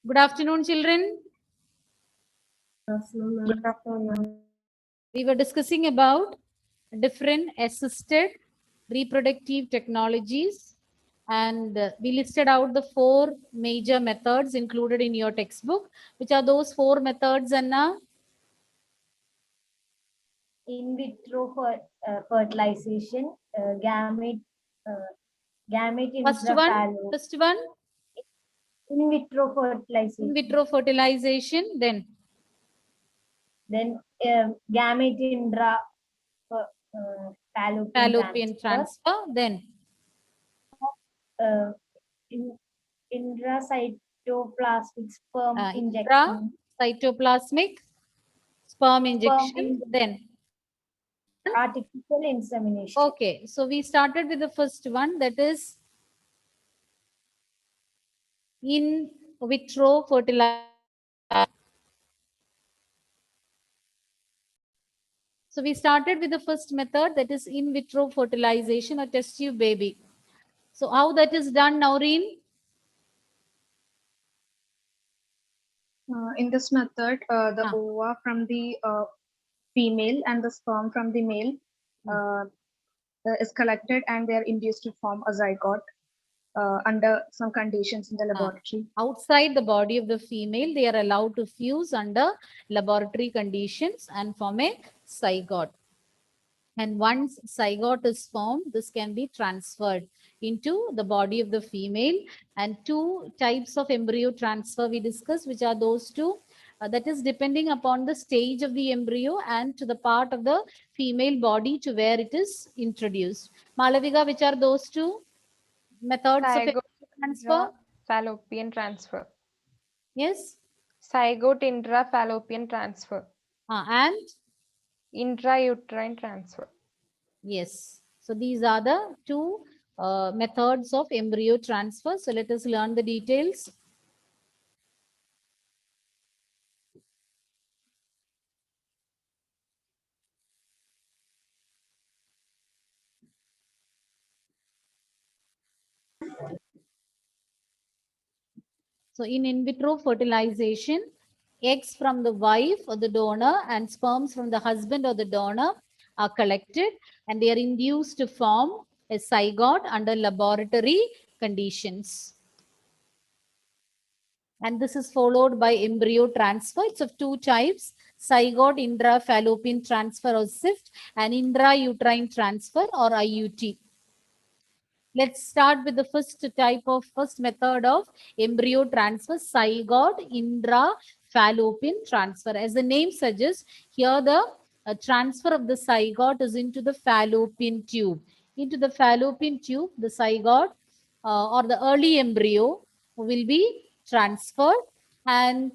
Good afternoon, children. Good afternoon. We were discussing about different assisted reproductive technologies, and we listed out the 4 major methods included in your textbook. Which are those 4 methods, Anna? In vitro fertilization, uh, gamete First one, intrafallow, first one, in vitro in fertilization, vitro fertilization, then gamete intra fallopian fallopian transfer, transfer, uh, in, intracytoplasmic sperm injection, intracytoplasmic sperm sperm injection, in artificial insemination. okay, so we started with the first one, that is in vitro fertilization. So we started with the first method, that is in vitro fertilization or test tube baby. So how that is done, Naureen? In this method, the Ah, ova from the female and the sperm from the male uh, is collected and they are induced to form a zygote under some conditions in the ah. laboratory. Outside the body of the female, they are allowed to fuse under laboratory conditions and form a zygote. And once zygote is formed, this can be transferred into the body of the female. And 2 types of embryo transfer we discussed, which are those two. That is depending upon the stage of the embryo and to the part of the female body to where it is introduced. Malavika, which are those two methods of Zygote embryo transfer? intra-fallopian transfer. Yes. Zygote intra-fallopian transfer. And Intrauterine transfer. yes. So these are the 2 methods of embryo transfer. So let us learn the details. So in vitro fertilization, eggs from the wife or the donor and sperms from the husband or the donor are collected and they are induced to form a zygote under laboratory conditions. And this is followed by embryo transfer. It's of 2 types, zygote intrafallopian transfer or SIFT and intrauterine transfer or IUT. Let's start with the first method of embryo transfer, zygote intrafallopian transfer. As the name suggests, here the transfer of the zygote is into the fallopian tube. Into the fallopian tube, the zygote or the early embryo will be transferred, and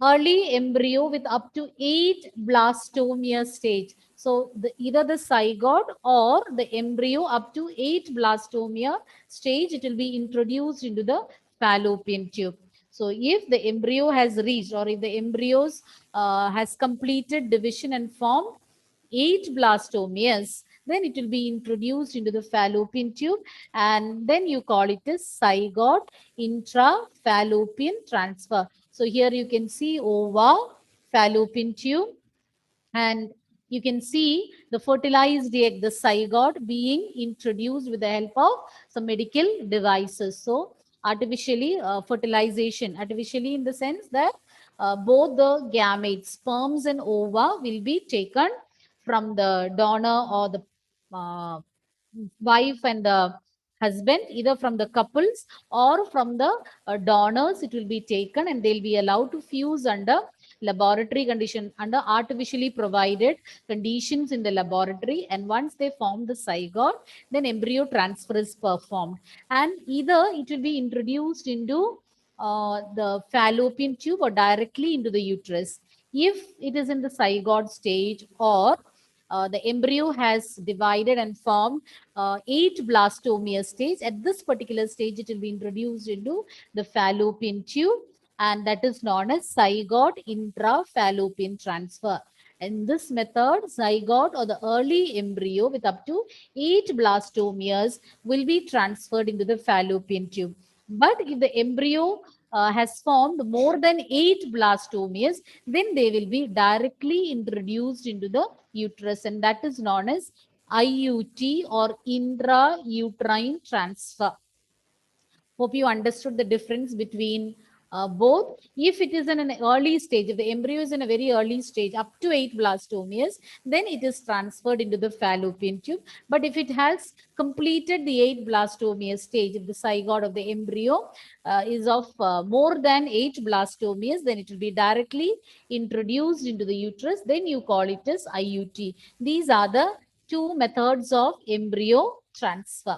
early embryo with up to 8 blastomere stage. So either the zygote or the embryo up to 8 blastomere stage, it will be introduced into the fallopian tube. So if the embryo has reached or if the embryos has completed division and formed 8 blastomeres, then it will be introduced into the fallopian tube and then you call it as zygote intrafallopian transfer. So here you can see ova, fallopian tube, and you can see the fertilized egg, the zygote being introduced with the help of some medical devices. So artificially fertilization, artificially in the sense that both the gametes, sperms and ova will be taken from the donor or the uh, wife and the husband, either from the couples or from the donors. It will be taken and they'll be allowed to fuse under laboratory condition, under artificially provided conditions in the laboratory. And once they form the zygote, then embryo transfer is performed, and either it will be introduced into the fallopian tube or directly into the uterus. If it is in the zygote stage, or the embryo has divided and formed 8 blastomere stage, at this particular stage it will be introduced into the fallopian tube, and that is known as zygote intrafallopian transfer. In this method, zygote or the early embryo with up to 8 blastomeres will be transferred into the fallopian tube. But if the embryo has formed more than 8 blastomeres, then they will be directly introduced into the uterus, and that is known as IUT or intrauterine transfer. Hope you understood the difference between both. If it is in an early stage, if the embryo is in a very early stage, up to 8 blastomeres, then it is transferred into the fallopian tube. But if it has completed the 8 blastomere stage, if the zygote of the embryo is of more than 8 blastomeres, then it will be directly introduced into the uterus. Then you call it as IUT. These are the two methods of embryo transfer.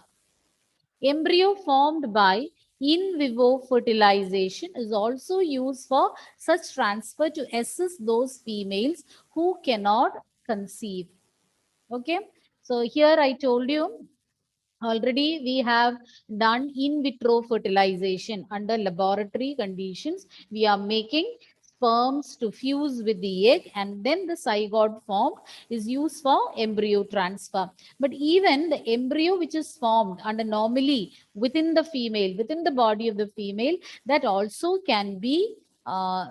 Embryo formed by in vivo fertilization is also used for such transfer to assist those females who cannot conceive. Okay, so here I told you already we have done in vitro fertilization under laboratory conditions. We are making sperms to fuse with the egg, and then the zygote formed is used for embryo transfer. But even the embryo which is formed under normally within the female, within the body of the female, that also can be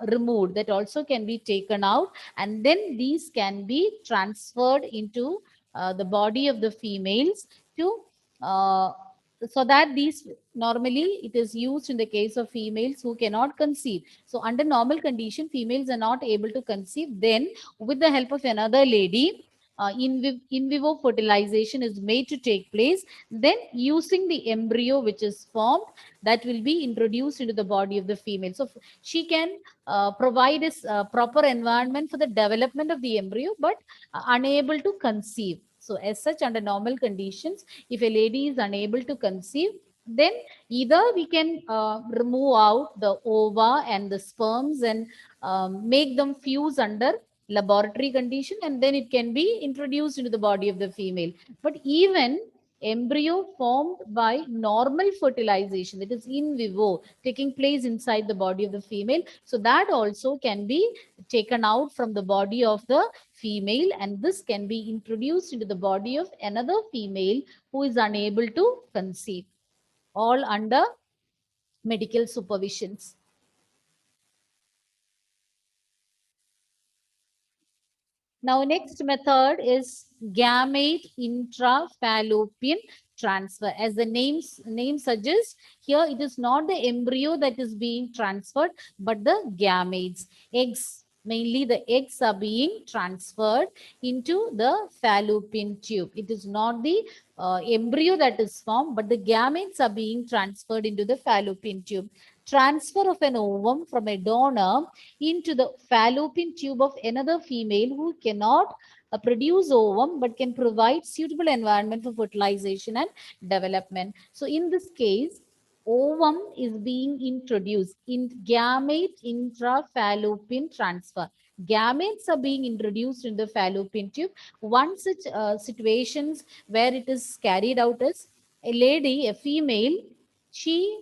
removed, that also can be taken out, and then these can be transferred into the body of the females to so that these normally it is used in the case of females who cannot conceive. So under normal condition, females are not able to conceive. Then with the help of another lady, in vivo fertilization is made to take place. Then using the embryo which is formed, that will be introduced into the body of the female. So she can provide a proper environment for the development of the embryo, but unable to conceive. So as such, under normal conditions, if a lady is unable to conceive, then either we can remove out the ova and the sperms and make them fuse under laboratory condition, and then it can be introduced into the body of the female. But even embryo formed by normal fertilization, that is in vivo, taking place inside the body of the female, so that also can be taken out from the body of the female, and this can be introduced into the body of another female who is unable to conceive, all under medical supervisions. Now, next method is gamete intrafallopian transfer. As the name suggests, here it is not the embryo that is being transferred, but the gametes. Eggs, mainly the eggs are being transferred into the fallopian tube. It is not the embryo that is formed, but the gametes are being transferred into the fallopian tube. Transfer of an ovum from a donor into the fallopian tube of another female who cannot produce ovum but can provide suitable environment for fertilization and development. So in this case, ovum is being introduced in gamete intrafallopian transfer. Gametes are being introduced in the fallopian tube. One such situations where it is carried out is a lady, a female, she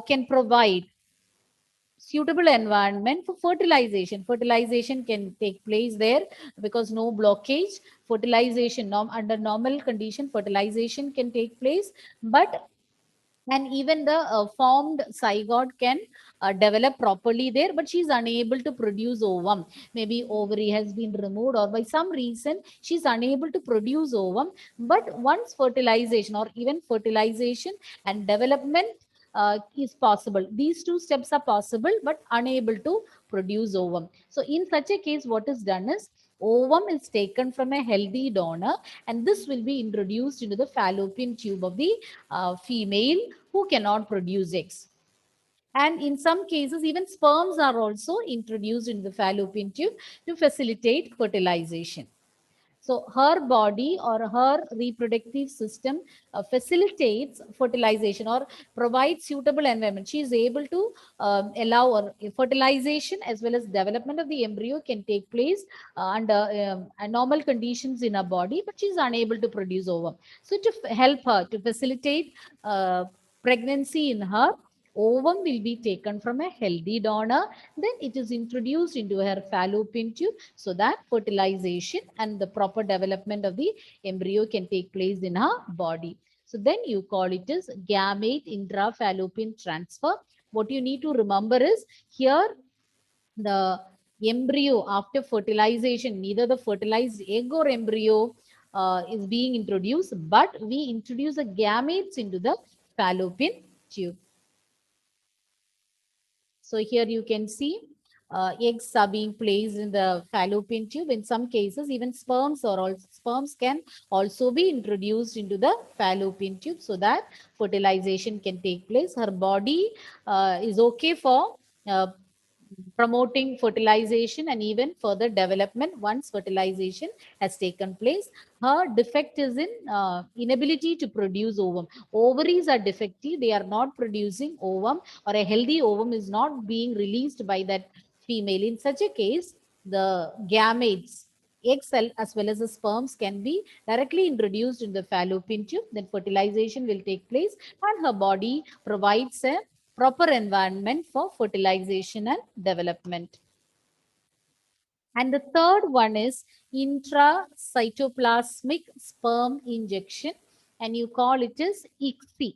can provide suitable environment for fertilization. Fertilization can take place there because no blockage. Fertilization under normal condition, fertilization can take place, but and even the formed zygote can develop properly there, but she is unable to produce ovum. Maybe ovary has been removed, or by some reason she is unable to produce ovum. But once fertilization or even fertilization and development is possible, these two steps are possible, but unable to produce ovum. So in such a case, what is done is ovum is taken from a healthy donor, and this will be introduced into the fallopian tube of the female who cannot produce eggs. And in some cases, even sperms are also introduced in the fallopian tube to facilitate fertilization. So her body or her reproductive system facilitates fertilization or provides suitable environment. She is able to allow or fertilization as well as development of the embryo can take place under normal conditions in her body, but she is unable to produce ovum. So to help her, to facilitate pregnancy in her, ovum will be taken from a healthy donor, then it is introduced into her fallopian tube so that fertilization and the proper development of the embryo can take place in her body. So then you call it as gamete intrafallopian transfer. What you need to remember is here the embryo after fertilization, neither the fertilized egg or embryo is being introduced, but we introduce the gametes into the fallopian tube. So here you can see eggs are being placed in the fallopian tube. In some cases, even sperms can also be introduced into the fallopian tube so that fertilization can take place. Her body is okay for promoting fertilization and even further development once fertilization has taken place. Her defect is in inability to produce ovum. Ovaries are defective. They are not producing ovum, or a healthy ovum is not being released by that female. In such a case, the gametes, egg cell as well as the sperms can be directly introduced in the fallopian tube. Then fertilization will take place and her body provides a proper environment for fertilization and development. And the third one is intracytoplasmic sperm injection, and you call it as ICSI.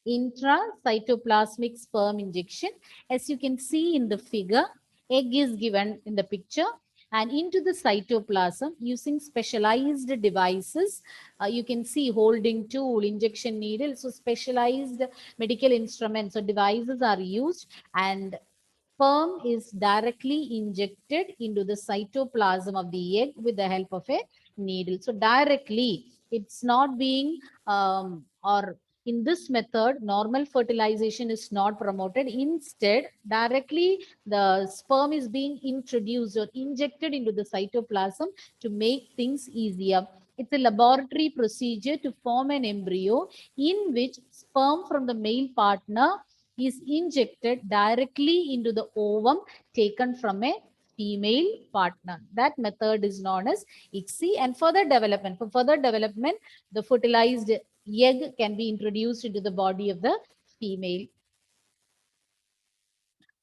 Intracytoplasmic sperm injection. As you can see in the figure, egg is given in the picture and into the cytoplasm using specialized devices. You can see holding tool, injection needle. So specialized medical instruments or devices are used, and sperm is directly injected into the cytoplasm of the egg with the help of a needle. So directly, it's not being or in this method, normal fertilization is not promoted. Instead, directly the sperm is being introduced or injected into the cytoplasm to make things easier. It's a laboratory procedure to form an embryo in which sperm from the male partner is injected directly into the ovum taken from a female partner. That method is known as ICSI. And further development, for further development, the fertilized egg can be introduced into the body of the female.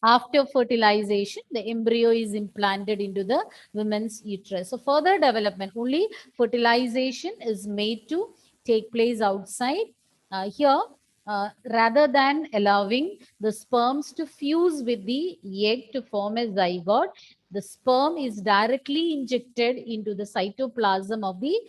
After fertilization, the embryo is implanted into the woman's uterus. So further development, only fertilization is made to take place outside. Here, rather than allowing the sperms to fuse with the egg to form a zygote, the sperm is directly injected into the cytoplasm of the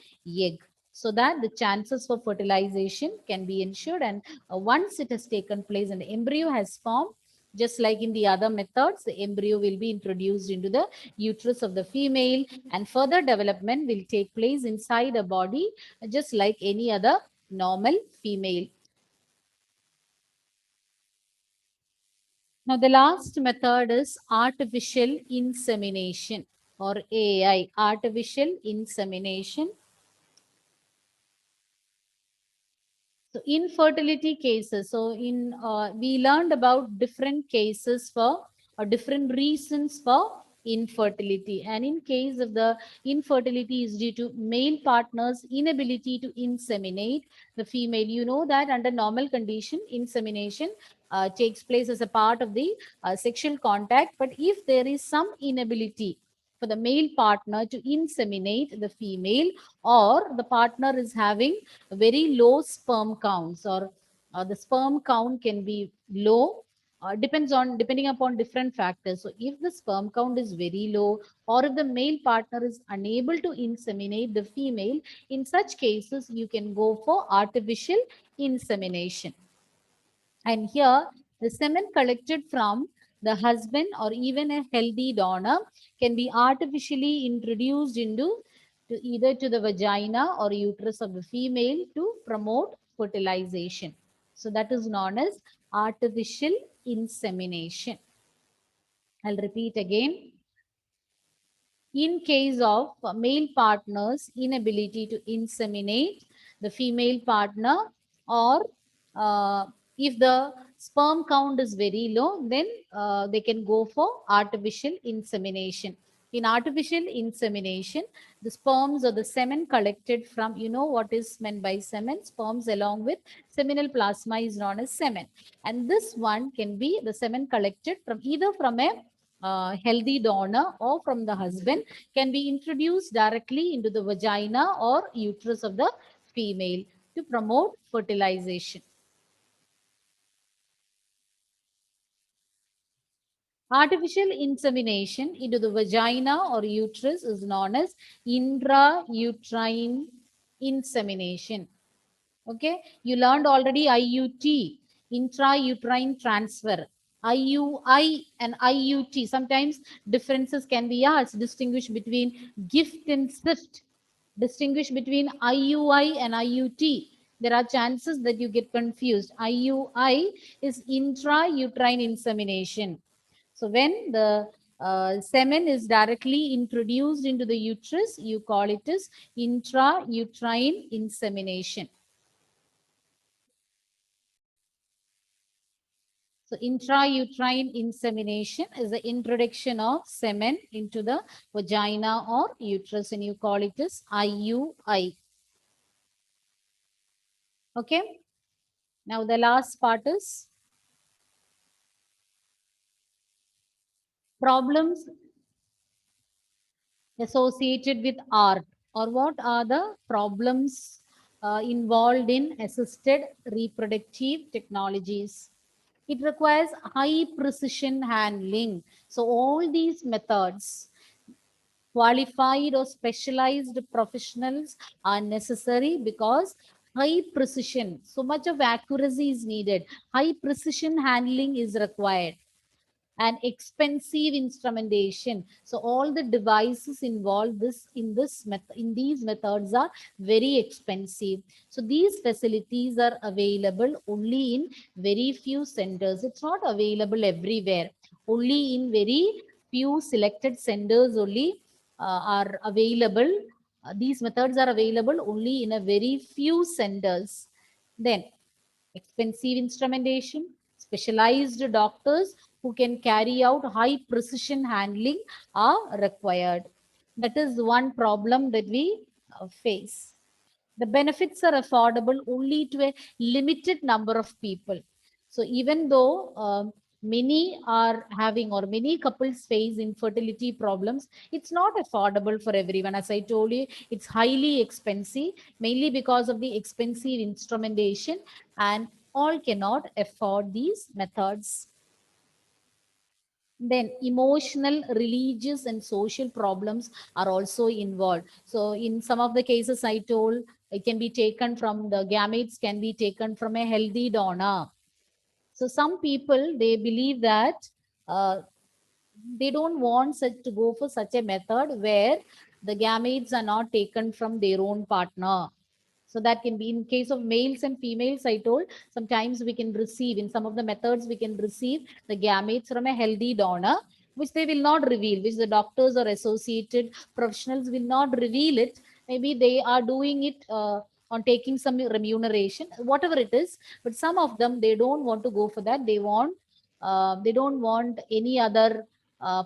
egg so that the chances for fertilization can be ensured. And once it has taken place and the embryo has formed, just like in the other methods, the embryo will be introduced into the uterus of the female and further development will take place inside the body just like any other normal female. Now, the last method is artificial insemination or AI, artificial insemination. So infertility cases. So we learned about different cases for or different reasons for infertility. And in case of the infertility is due to male partner's inability to inseminate the female. You know that under normal condition, insemination takes place as a part of the sexual contact. But if there is some inability for the male partner to inseminate the female, or the partner is having very low sperm counts, or the sperm count can be low, depending upon different factors. So if the sperm count is very low, or if the male partner is unable to inseminate the female, in such cases you can go for artificial insemination. And here the semen collected from the husband or even a healthy donor can be artificially introduced into either to the vagina or uterus of the female to promote fertilization. So that is known as artificial insemination. I'll repeat again. In case of male partner's inability to inseminate the female partner, or if the sperm count is very low, then they can go for artificial insemination. In artificial insemination, the sperms or the semen collected from, you know what is meant by semen, sperms along with seminal plasma is known as semen. And this one can be the semen collected from either from a healthy donor or from the husband, can be introduced directly into the vagina or uterus of the female to promote fertilization. Artificial insemination into the vagina or uterus is known as intrauterine insemination. Okay, you learned already IUT, intrauterine transfer. IUI and IUT. Sometimes differences can be asked. Distinguish between gift and cyst. Distinguish between IUI and IUT. There are chances that you get confused. IUI is intrauterine insemination. So when the semen is directly introduced into the uterus, you call it as intrauterine insemination. So intrauterine insemination is the introduction of semen into the vagina or uterus, and you call it as IUI. Okay. Now the last part is problems associated with art, or what are the problems involved in assisted reproductive technologies. It requires high precision handling. So all these methods, qualified or specialized professionals are necessary because high precision, so much of accuracy is needed. High precision handling is required and expensive instrumentation. So all the devices involved in these methods are very expensive. So these facilities are available only in very few centers. It's not available everywhere. Only in very few selected centers only are available. These methods are available only in a very few centers. Then expensive instrumentation, specialized doctors who can carry out high precision handling are required. That is one problem that we face. The benefits are affordable only to a limited number of people. So even though many are having, or many couples face infertility problems, it's not affordable for everyone. As I told you, it's highly expensive, mainly because of the expensive instrumentation, and all cannot afford these methods. Then emotional, religious, and social problems are also involved. So in some of the cases I told, it can be taken from the gametes, can be taken from a healthy donor. So some people, they believe that they don't want to go for such a method where the gametes are not taken from their own partner. So that can be in case of males and females, I told, sometimes we can receive, in some of the methods, we can receive the gametes from a healthy donor, which they will not reveal, which the doctors or associated professionals will not reveal it. Maybe they are doing it on taking some remuneration, whatever it is. But some of them, they don't want to go for that. They don't want any other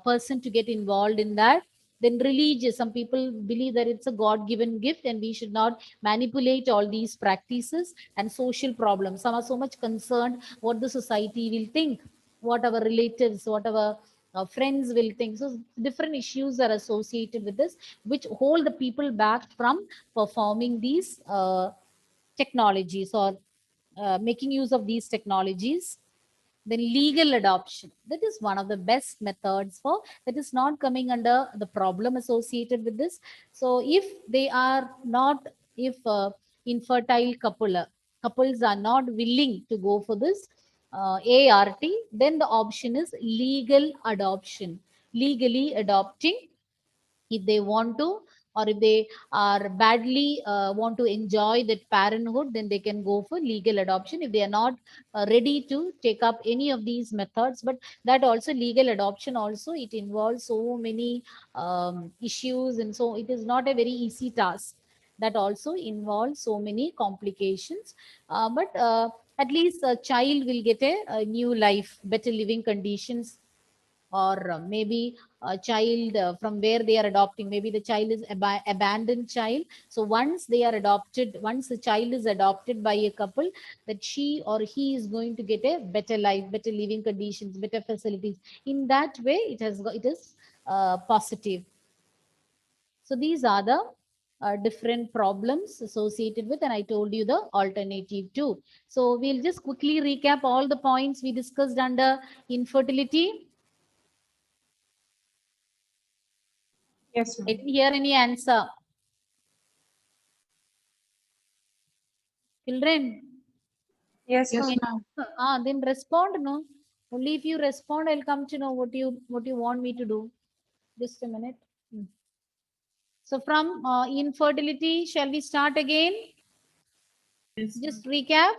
person to get involved in that. Then religious, some people believe that it's a God-given gift and we should not manipulate all these practices. And social problems, some are so much concerned what the society will think, what our relatives, what our friends will think. So different issues are associated with this, which hold the people back from performing these technologies, or making use of these technologies. Then legal adoption, that is one of the best methods for, that is not coming under the problem associated with this. So if they are not, if infertile couples are not willing to go for this ART, then the option is legal adoption, legally adopting. If they want to, or if they are badly want to enjoy that parenthood, then they can go for legal adoption if they are not ready to take up any of these methods. But that also, legal adoption also, it involves so many issues, and so it is not a very easy task. That also involves so many complications, but at least a child will get a new life, better living conditions. Or maybe a child from where they are adopting, maybe the child is abandoned child. So once they are adopted, once the child is adopted by a couple, that she or he is going to get a better life, better living conditions, better facilities. In that way, it is positive. So these are the different problems associated with, and I told you the alternative too. So we'll just quickly recap all the points we discussed under infertility. Yes, I ma'am. didn't hear any answer. Children, Yes, ma'am. Then respond, no? Only if you respond, I'll come to know what you want me to do. Just a minute. So from infertility, shall we start again? Just recap.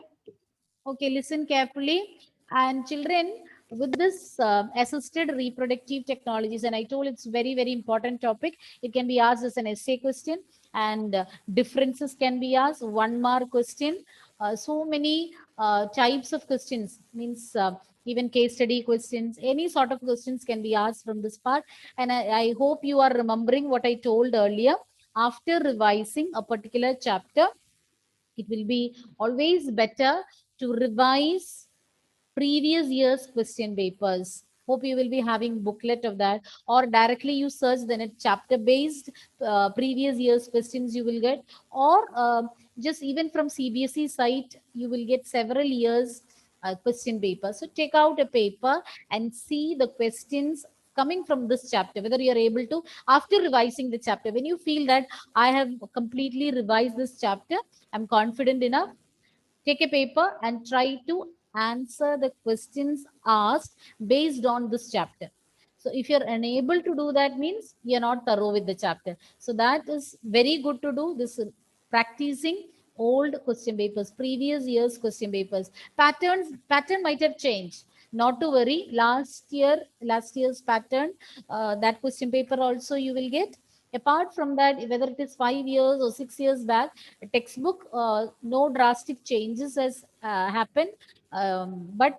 Okay, listen carefully. And children, with this assisted reproductive technologies, and I told it's very, very important topic. It can be asked as an essay question, and differences can be asked, 1 mark question. So many types of questions, means even case study questions, any sort of questions can be asked from this part. And I hope you are remembering what I told earlier. After revising a particular chapter, it will be always better to revise previous year's question papers. Hope you will be having booklet of that, or directly you search the net chapter based previous year's questions you will get, or just even from CBSE site you will get several years question paper. So take out a paper and see the questions coming from this chapter, whether you are able to, after revising the chapter, when you feel that I have completely revised this chapter, I'm confident enough, take a paper and try to answer the questions asked based on this chapter. So if you're unable to do that, means you're not thorough with the chapter. So that is very good to do this, practicing old question papers, previous year's question papers. Pattern might have changed. Not to worry. Last year's pattern, that question paper also you will get. Apart from that, whether it is 5 years or 6 years back, a textbook, no drastic changes has happened. But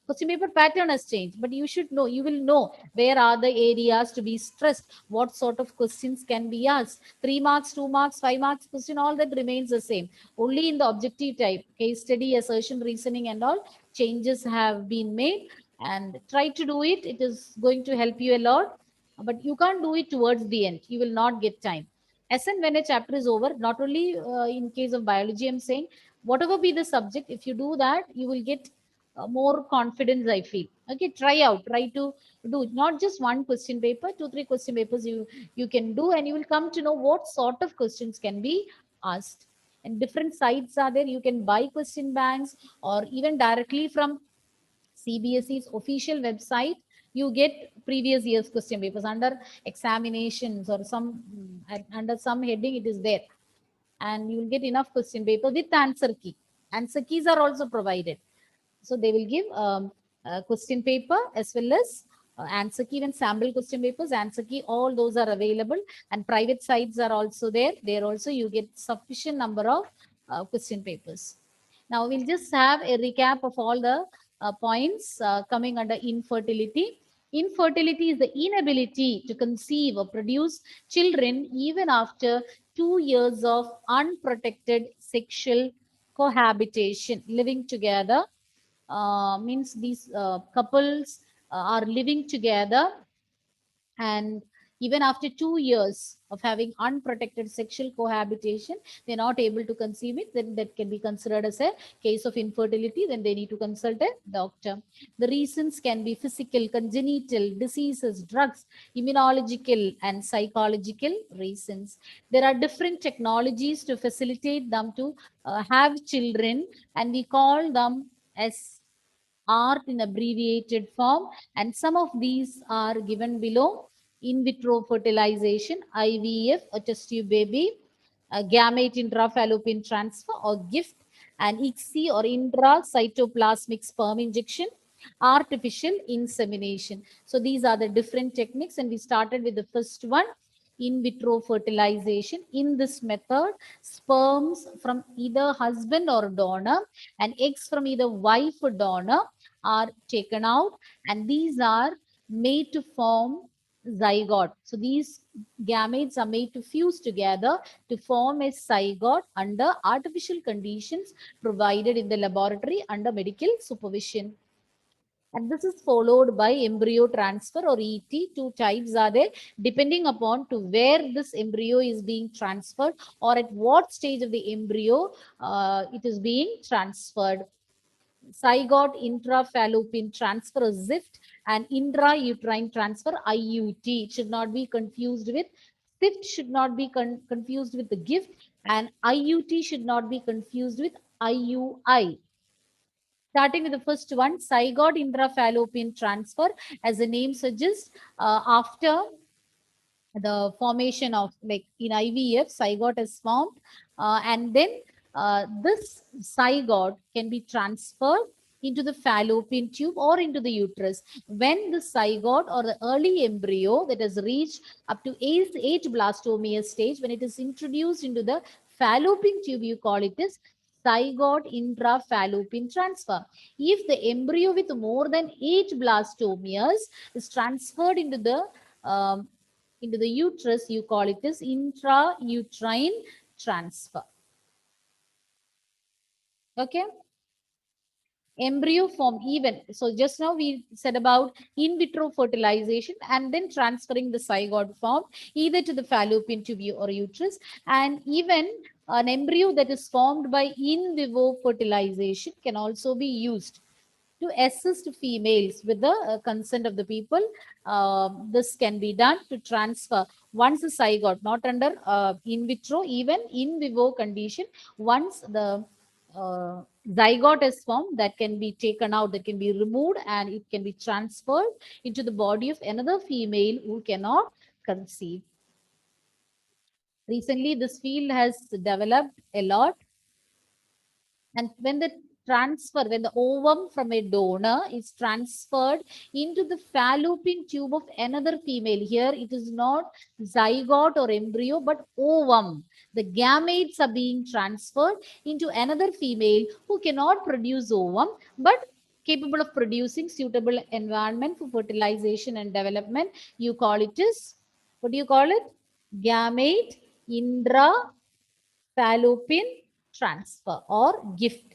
question paper pattern has changed. But you should know, you will know where are the areas to be stressed, what sort of questions can be asked. 3 marks, 2 marks, 5 marks question, all that remains the same. Only in the objective type, case study, assertion, reasoning, and all changes have been made. And try to do it. It is going to help you a lot. But you can't do it towards the end. You will not get time. As and when a chapter is over, not only in case of biology, I'm saying, whatever be the subject, if you do that, you will get more confidence, I feel. Okay, try to do it. Not just one question paper, 2, 3 question papers you can do, and you will come to know what sort of questions can be asked. And different sites are there. You can buy question banks, or even directly from CBSE's official website, you get previous year's question papers under examinations or some under some heading, it is there. And you will get enough question paper with answer key. Answer keys are also provided. So they will give a question paper as well as answer key and sample question papers, answer key, all those are available. And private sites are also there. There also you get sufficient number of question papers. Now we'll just have a recap of all the points coming under infertility. Infertility is the inability to conceive or produce children even after 2 years of unprotected sexual cohabitation, living together. Means these couples are living together, and even after 2 years of having unprotected sexual cohabitation, they're not able to conceive it, then that can be considered as a case of infertility. Then they need to consult a doctor. The reasons can be physical, congenital, diseases, drugs, immunological, and psychological reasons. There are different technologies to facilitate them to have children, and we call them as ART in abbreviated form, and some of these are given below: in vitro fertilization, IVF, a test tube baby, gamete intrafallopian transfer or gift, and ICSI or intracytoplasmic sperm injection, artificial insemination. So these are the different techniques, and we started with the first one, in vitro fertilization. In this method, sperms from either husband or donor and eggs from either wife or donor are taken out, and these are made to form zygote. So these gametes are made to fuse together to form a zygote under artificial conditions provided in the laboratory under medical supervision. And this is followed by embryo transfer or ET. 2 types are there, depending upon to where this embryo is being transferred or at what stage of the embryo it is being transferred. zygote intrafallopian transfer or ZIFT, and intrauterine transfer IUT. It should not be confused with SIFT, should not be confused with the GIFT, and IUT should not be confused with IUI. Starting with the first one, zygote intrafallopian transfer, as the name suggests, after the formation of, like in IVF, zygote is formed, and then this zygote can be transferred into the fallopian tube or into the uterus. When the zygote or the early embryo that has reached up to age blastomia stage, when it is introduced into the fallopian tube, you call it as zygote intrafallopian transfer. If the embryo with more than 8 blastomeres is transferred into the uterus, you call it as intrauterine transfer. Okay. Embryo form even. So just now we said about in vitro fertilization and then transferring the zygote form either to the fallopian tube or uterus, and even an embryo that is formed by in vivo fertilization can also be used to assist females with the consent of the people. This can be done to transfer once the zygote, not under in vitro, even in vivo condition. Once the zygote is formed, that can be taken out, that can be removed, and it can be transferred into the body of another female who cannot conceive. Recently, this field has developed a lot. And when the ovum from a donor is transferred into the fallopian tube of another female, here it is not zygote or embryo, but ovum. The gametes are being transferred into another female who cannot produce ovum, but capable of producing suitable environment for fertilization and development. You call it as, what do you call it? Gamete intrafallopian transfer or GIFT.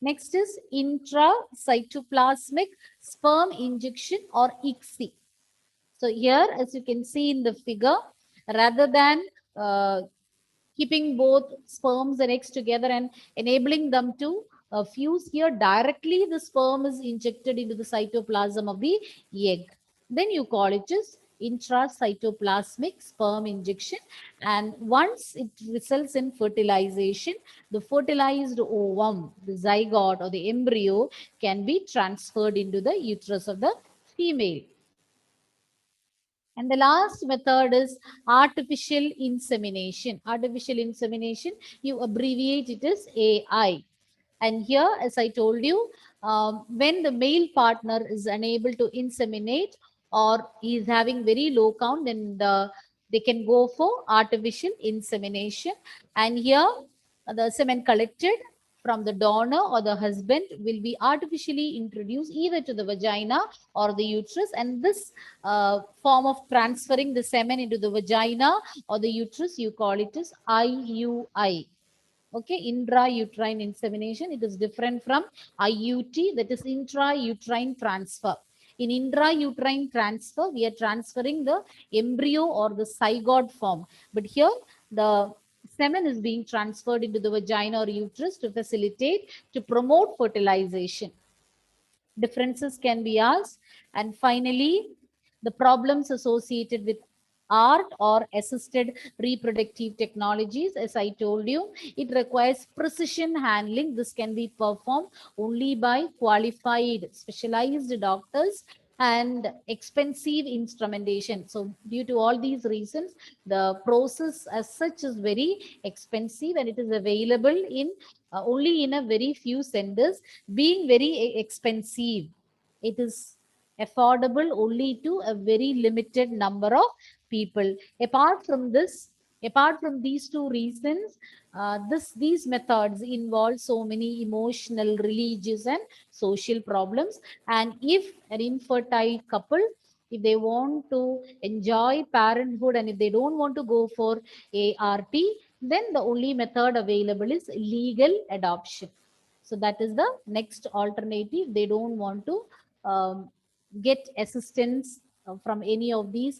Next is intracytoplasmic sperm injection or ICSI. So here, as you can see in the figure, rather than keeping both sperms and eggs together and enabling them to fuse, here directly the sperm is injected into the cytoplasm of the egg. Then you call it as intracytoplasmic sperm injection, and once it results in fertilization, the fertilized ovum, the zygote or the embryo, can be transferred into the uterus of the female. And the last method is artificial insemination. Artificial insemination, you abbreviate it as AI. And here, as I told you, when the male partner is unable to inseminate or he is having very low count, then they can go for artificial insemination. And here, the semen collected from the donor or the husband will be artificially introduced either to the vagina or the uterus. And this form of transferring the semen into the vagina or the uterus, you call it as IUI. Okay, intrauterine insemination. It is different from IUT, that is intrauterine transfer. In intrauterine transfer, we are transferring the embryo or the zygote form. But here, the semen is being transferred into the vagina or uterus to facilitate, to promote fertilization. Differences can be asked. And finally, the problems associated with ART or assisted reproductive technologies. As I told you, it requires precision handling. This can be performed only by qualified, specialized doctors and expensive instrumentation. So due to all these reasons, the process as such is very expensive, and it is available in only in a very few centers. Being very expensive, it is affordable only to a very limited number of people. Apart from these two reasons, these methods involve so many emotional, religious, and social problems. And if an infertile couple, if they want to enjoy parenthood and if they don't want to go for ART, then the only method available is legal adoption. So that is the next alternative. They don't want to get assistance from any of these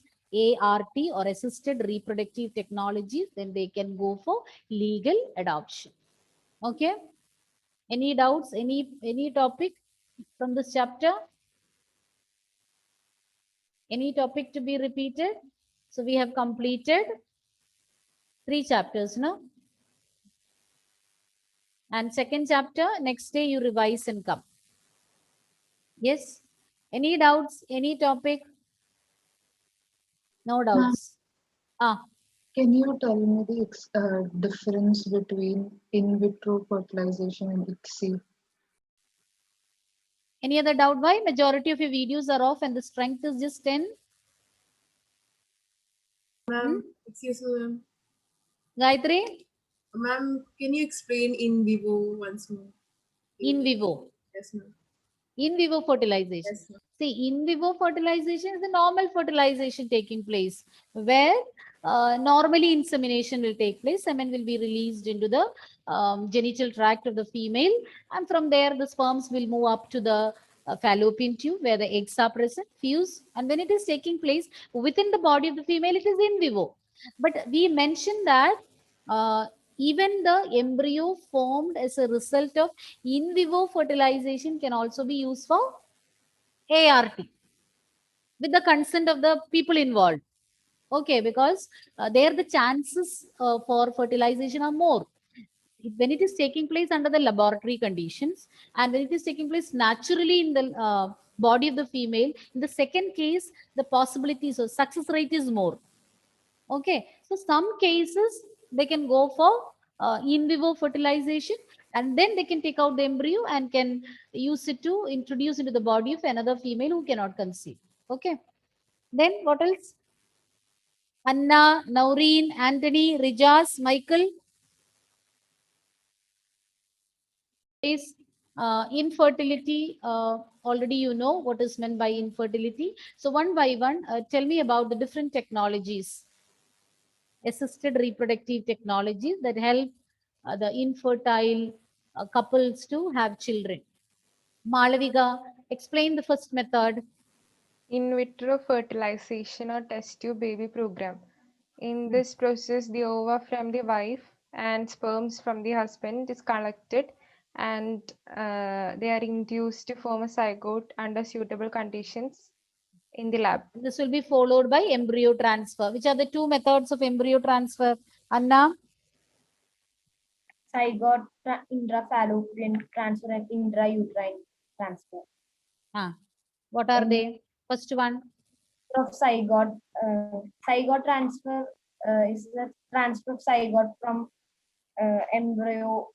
ART or assisted reproductive technologies, then they can go for legal adoption. Okay. Any doubts? Any topic from this chapter? Any topic to be repeated? So we have completed 3 chapters, no? And second chapter, next day you revise and come. Yes. Any doubts? Any topic? No doubts. Can you tell me the difference between in vitro fertilization and ICSI? Any other doubt? Why majority of your videos are off and the strength is just 10? Ma'am, excuse me, ma'am. Gayatri? Ma'am, can you explain in vivo once more? In vivo. Yes, ma'am. In vivo fertilization. Yes, ma'am. See, in vivo fertilization is the normal fertilization taking place where normally insemination will take place. Semen will be released into the genital tract of the female, and from there the sperms will move up to the fallopian tube where the eggs are present, fuse, and when it is taking place within the body of the female, it is in vivo. But we mentioned that even the embryo formed as a result of in vivo fertilization can also be used for ART with the consent of the people involved. Okay, because there the chances for fertilization are more. When it is taking place under the laboratory conditions and when it is taking place naturally in the body of the female, in the second case, the possibilities of success rate is more. Okay, so some cases they can go for in vivo fertilization and then they can take out the embryo and can use it to introduce into the body of another female who cannot conceive. Okay, then what else? Anna, Naureen, Anthony, Rijas, Michael. Is infertility. Already you know what is meant by infertility. So one by one, tell me about the different technologies, assisted reproductive technologies that help the infertile couples to have children. Malavika, explain the first method. In vitro fertilization or test tube baby program. In this process, the ova from the wife and sperms from the husband is collected and they are induced to form a zygote under suitable conditions in the lab. This will be followed by embryo transfer. Which are the 2 methods of embryo transfer? Anna? Zygote intrafallopian transfer and intrauterine transfer. What are they? First one. Of zygote, zygote transfer is the transfer of zygote from embryo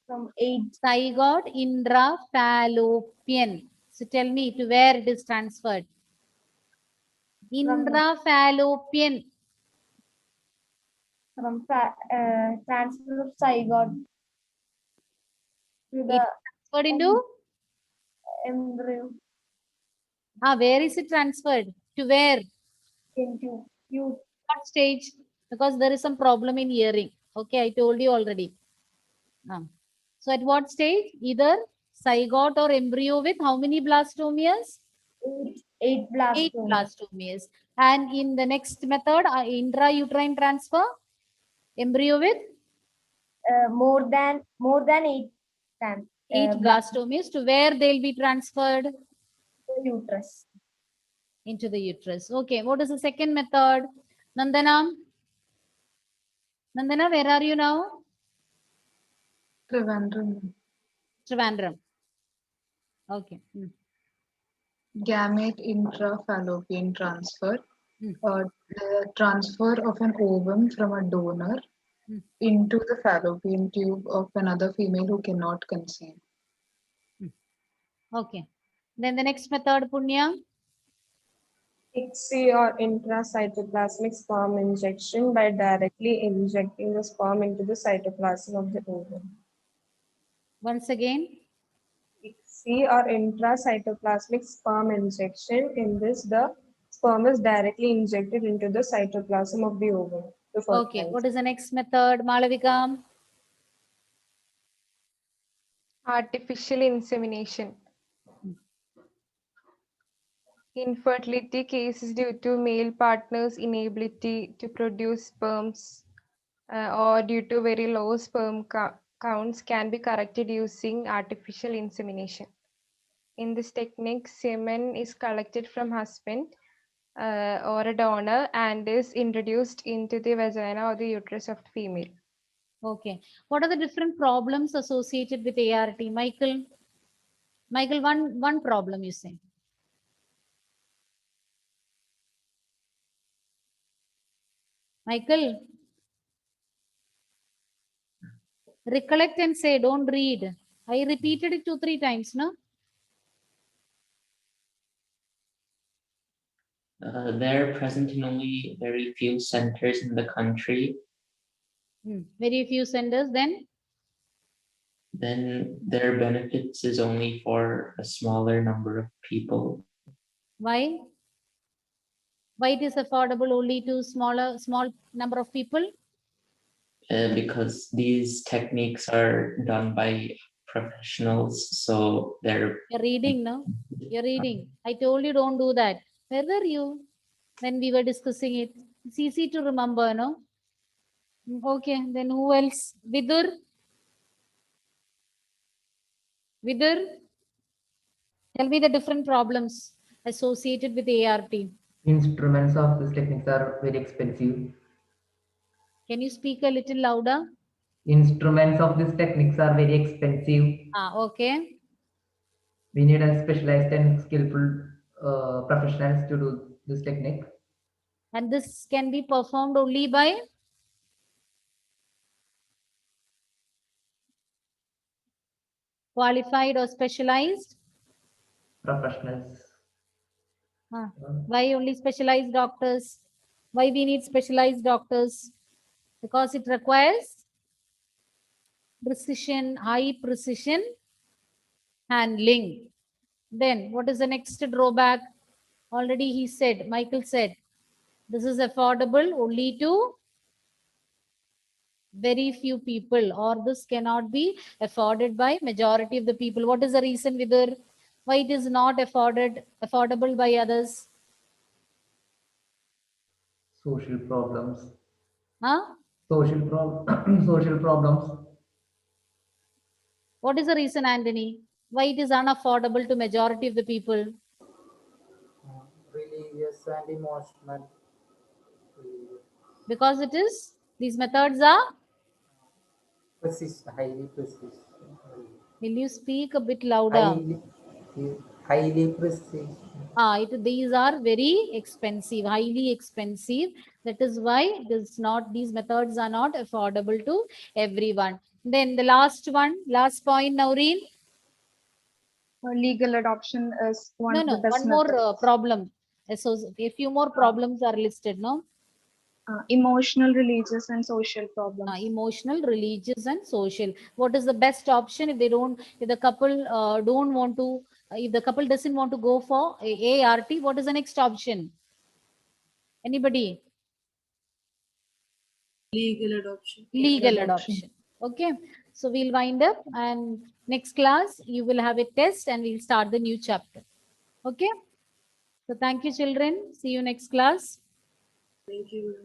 from 8. Zygote intrafallopian. So tell me to where it is transferred. Intrafallopian. From transfer of zygote to the Transferred into? embryo Where is it transferred? To where? into you. What stage? Because there is some problem in hearing. Okay, I told you already. So at what stage? Either zygote or embryo with how many blastomeres? 8 blastomeres. 8 blastomeres. And in the next method, intrauterine transfer, embryo with more than 8 times. 8 blastomeres. To where they'll be transferred? The uterus. Into the uterus. Okay, what is the second method? Nandana? Nandana, where are you now? Trivandrum. Trivandrum. Okay. Gamete intrafallopian transfer. Hmm. The transfer of an ovum from a donor into the fallopian tube of another female who cannot conceive. Okay. Then the next method, Punya? ICSI or intracytoplasmic sperm injection by directly injecting the sperm into the cytoplasm of the ovum. Once again. ICSI or intracytoplasmic sperm injection. In this, the sperm is directly injected into the cytoplasm of the ovum. Okay. What is the next method, Malavika? Artificial insemination. Infertility cases due to male partner's inability to produce sperms or due to very low sperm counts can be corrected using artificial insemination. In this technique, semen is collected from husband or a donor and is introduced into the vagina or the uterus of the female. Okay. What are the different problems associated with ART? Michael, one problem you say. Michael, recollect and say, don't read. I repeated it 2-3 times, no? They're present in only very few centers in the country. Very few centers. Then their benefits is only for a smaller number of people. Why? Why it is affordable only to small number of people? Because these techniques are done by professionals, so they're You're reading, no? You're reading. I told you don't do that. Where were you when we were discussing it? It's easy to remember, no? Okay, then who else? Vidur? Vidur? Tell me the different problems associated with ART. Instruments of these techniques are very expensive. Can you speak a little louder? Instruments of these techniques are very expensive. Okay. We need a specialized and skillful professionals to do this technique. And this can be performed only by qualified or specialized? Professionals. Why only specialized doctors? Why we need specialized doctors? Because it requires precision, high precision handling. Then what is the next drawback? Already he said, Michael said, this is affordable only to very few people, or this cannot be afforded by majority of the people. What is the reason, Vidur? Why it is not affordable by others? Social problems. Huh? Social problems. What is the reason, Anthony? Why it is unaffordable to majority of the people? Religious and emotional. Because it is, these methods are? Highly precise. Will you speak a bit louder? Highly precise. These are very expensive, highly expensive. That is why it is not, these methods are not affordable to everyone. Then the last one, last point, Naureen. Legal adoption is one No, of the no, best one more methods. problem. So a few more problems are listed, no? Emotional, religious, and social problems. Emotional, religious, and social. What is the best option if they don't, if the couple don't want to, if the couple doesn't want to go for ART, what is the next option? Anybody? Legal adoption. Legal adoption. Okay. So we'll wind up, and next class you will have a test and we'll start the new chapter. Okay. So thank you, children. See you next class. Thank you.